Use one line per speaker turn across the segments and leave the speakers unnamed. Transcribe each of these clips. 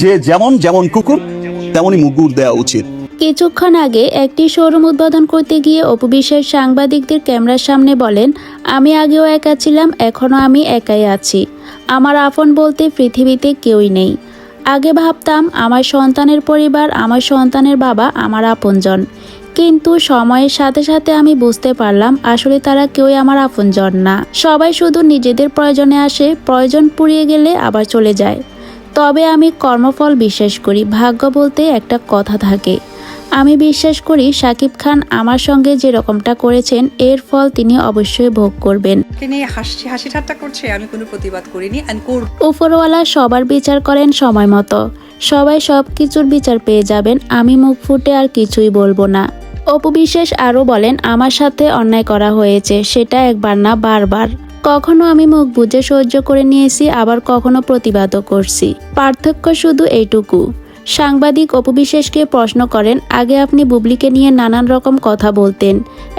যে যেমন যেমন কুকুর তেমনই মুগুর দেওয়া উচিত।
কিছুক্ষণ আগে একটি শোরুম উদ্বোধন করতে গিয়ে অপু বিশ্বাস সাংবাদিকদের ক্যামেরার সামনে বলেন, আমি আগেও একা ছিলাম, এখনও আমি একাই আছি। আমার আপন বলতে পৃথিবীতে কেউই নেই। আগে ভাবতাম আমার সন্তানের পরিবার, আমার সন্তানের বাবা আমার আপনজন, কিন্তু সময়ের সাথে সাথে আমি বুঝতে পারলাম আসলে তারা কেউই আমার আপনজন না। সবাই শুধু নিজেদের প্রয়োজনে আসে, প্রয়োজন পুড়িয়ে গেলে আবার চলে যায়। তবে আমি কর্মফল বিশ্বাস করি, ভাগ্য বলতে একটা কথা থাকে। আমি বিশ্বাস করি শাকিব খান আমার সঙ্গে যে রকমটা করেছেন এর ফল তিনি অবশ্যই ভোগ করবেন।
তিনি হাসি ঠাট্টা করছে, আমি কোনো প্রতিবাদ করিনি এন্ড করব।
উপরওয়ালা সবার বিচার করেন সময় মতো, সবাই সব কিছুর বিচার পেয়ে যাবেন। আমি মুখ ফুটে আর কিছুই বলবো না। অপু বিশ্বাস আরও বলেন, আমার সাথে অন্যায় করা হয়েছে, সেটা একবার না বারবার। কখনো আমি মুখ বুজে সহ্য করে নিয়েছি, আবার কখনো প্রতিবাদও করছি। পার্থক্য শুধু এইটুকু। সাংবাদিক অপু বিশ্বাসকে প্রশ্ন করেন, আগে আপনি বুবলিকে নিয়ে নানান রকম কথা বলতেন,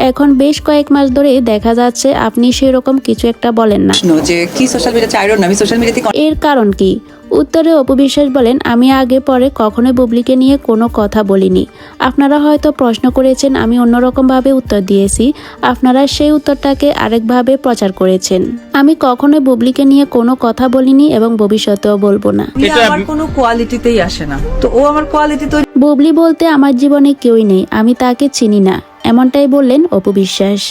এখন বেশ কয়েক মাস ধরে দেখা যাচ্ছে আপনি সেরকম কিছু একটা বলেন না,
যে কি সোশ্যাল মিডিয়া চাই না, আমি সোশ্যাল মিডিয়াতে
এর কারণ কি? উত্তরে অপু বিশ্বাস বলেন, আমি আগে পরে কখনোই বুবলিকে নিয়ে কোনো কথা বলিনি। আপনারা হয়তো প্রশ্ন করেছেন, আমি অন্যরকমভাবে উত্তর দিয়েছি, আপনারা সেই উত্তরটাকে আরেকভাবে প্রচার করেছেন। আমি কখনোই বুবলিকে নিয়ে কোনো কথা বলিনি এবং ভবিষ্যতেও বলবো না।
আমার কোনো কোয়ালিটিতেই আসে না, তো ও আমার কোয়ালিটি তো।
বুবলি বলতে আমার জীবনে কেউই নেই, আমি তাকে চিনি না, এমনটাই বললেন অপু বিশ্বাস।